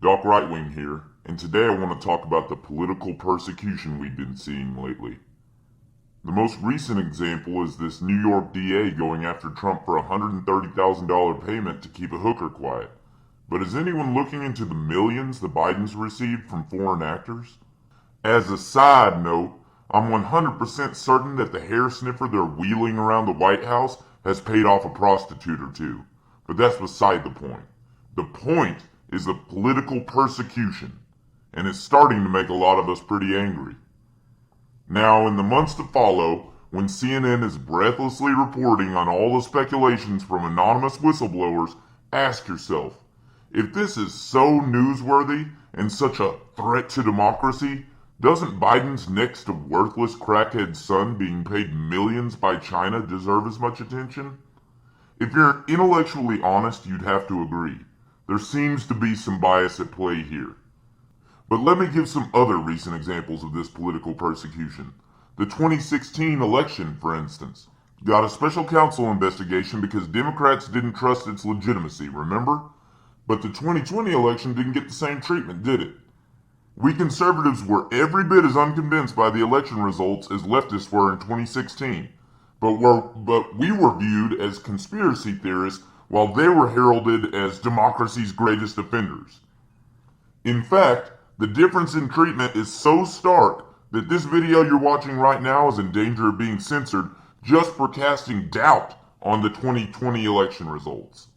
Doc Rightwing here, and today I want to talk about the political persecution we've been seeing lately. The most recent example is this New York DA going after Trump for a $130,000 payment to keep a hooker quiet. But is anyone looking into the millions the Bidens received from foreign actors? As a side note, I'm 100% certain that the hair sniffer they're wheeling around the White House has paid off a prostitute or two. But that's beside the point. The point is the political persecution, and it's starting to make a lot of us pretty angry. Now, in the months to follow, when CNN is breathlessly reporting on all the speculations from anonymous whistleblowers, ask yourself, if this is so newsworthy and such a threat to democracy, doesn't Biden's next to worthless crackhead son being paid millions by China deserve as much attention? If you're intellectually honest, you'd have to agree. There seems to be some bias at play here. But let me give some other recent examples of this political persecution. The 2016 election, for instance, got a special counsel investigation because Democrats didn't trust its legitimacy, remember? But the 2020 election didn't get the same treatment, did it? We conservatives were every bit as unconvinced by the election results as leftists were in 2016, but we were viewed as conspiracy theorists while they were heralded as democracy's greatest offenders. In fact, the difference in treatment is so stark that this video you're watching right now is in danger of being censored just for casting doubt on the 2020 election results.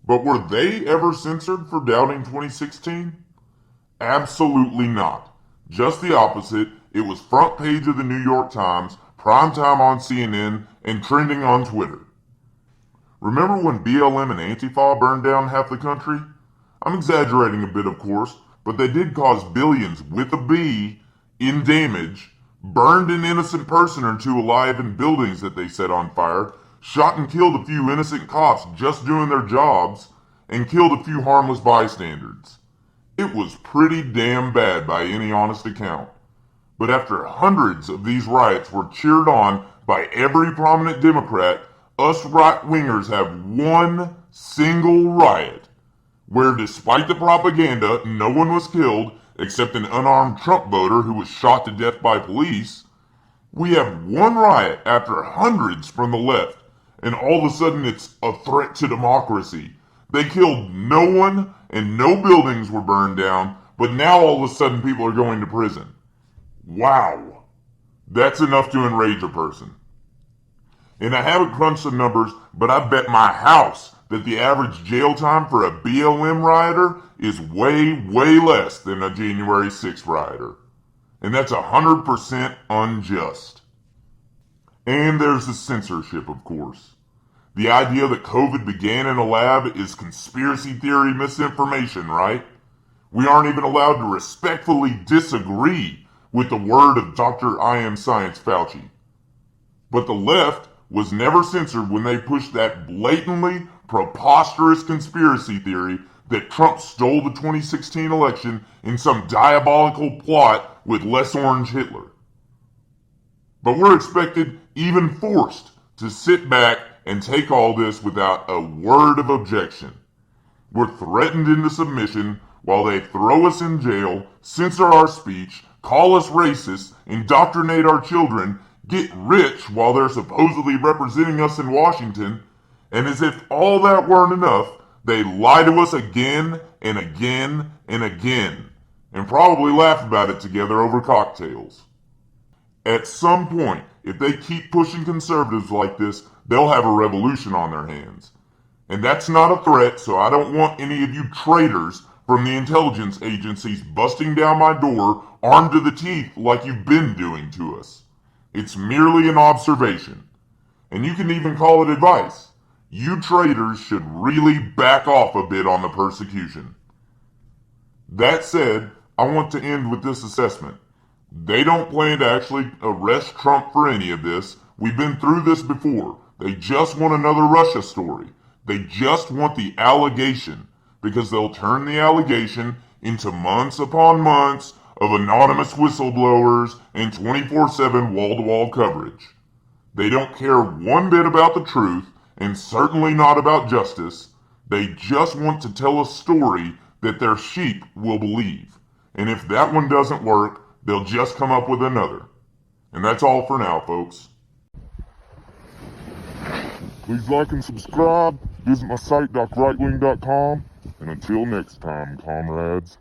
But were they ever censored for doubting 2016? Absolutely not. Just the opposite. It was front page of the New York Times, primetime on CNN, and trending on Twitter. Remember when BLM and Antifa burned down half the country? I'm exaggerating a bit, of course, but they did cause billions, with a B, in damage, burned an innocent person or two alive in buildings that they set on fire, shot and killed a few innocent cops just doing their jobs, and killed a few harmless bystanders. It was pretty damn bad by any honest account. But after hundreds of these riots were cheered on by every prominent Democrat, us right-wingers have one single riot where, despite the propaganda, no one was killed except an unarmed Trump voter who was shot to death by police. We have one riot after hundreds from the left, and all of a sudden it's a threat to democracy. They killed no one and no buildings were burned down, but now all of a sudden people are going to prison. Wow. That's enough to enrage a person. And I haven't crunched the numbers, but I bet my house that the average jail time for a BLM rioter is way, way less than a January 6th rioter. And that's 100% unjust. And there's the censorship, of course. The idea that COVID began in a lab is conspiracy theory misinformation, right? We aren't even allowed to respectfully disagree with the word of Dr. I Am Science Fauci. But the left was never censored when they pushed that blatantly preposterous conspiracy theory that Trump stole the 2016 election in some diabolical plot with less orange Hitler. But we're expected, even forced, to sit back and take all this without a word of objection. We're threatened into submission while they throw us in jail, censor our speech, call us racist, indoctrinate our children, get rich while they're supposedly representing us in Washington, and as if all that weren't enough, they lie to us again and again and again, and probably laugh about it together over cocktails. At some point, if they keep pushing conservatives like this, they'll have a revolution on their hands. And that's not a threat, so I don't want any of you traitors from the intelligence agencies busting down my door armed to the teeth like you've been doing to us. It's merely an observation. And you can even call it advice. You traitors should really back off a bit on the persecution. That said, I want to end with this assessment. They don't plan to actually arrest Trump for any of this. We've been through this before. They just want another Russia story. They just want the allegation, because they'll turn the allegation into months upon months of anonymous whistleblowers and 24/7 wall-to-wall coverage. They don't care one bit about the truth, and certainly not about justice. They just want to tell a story that their sheep will believe. And if that one doesn't work, they'll just come up with another. And that's all for now, folks. Please like and subscribe. Visit my site, drightwing.com. And until next time, comrades.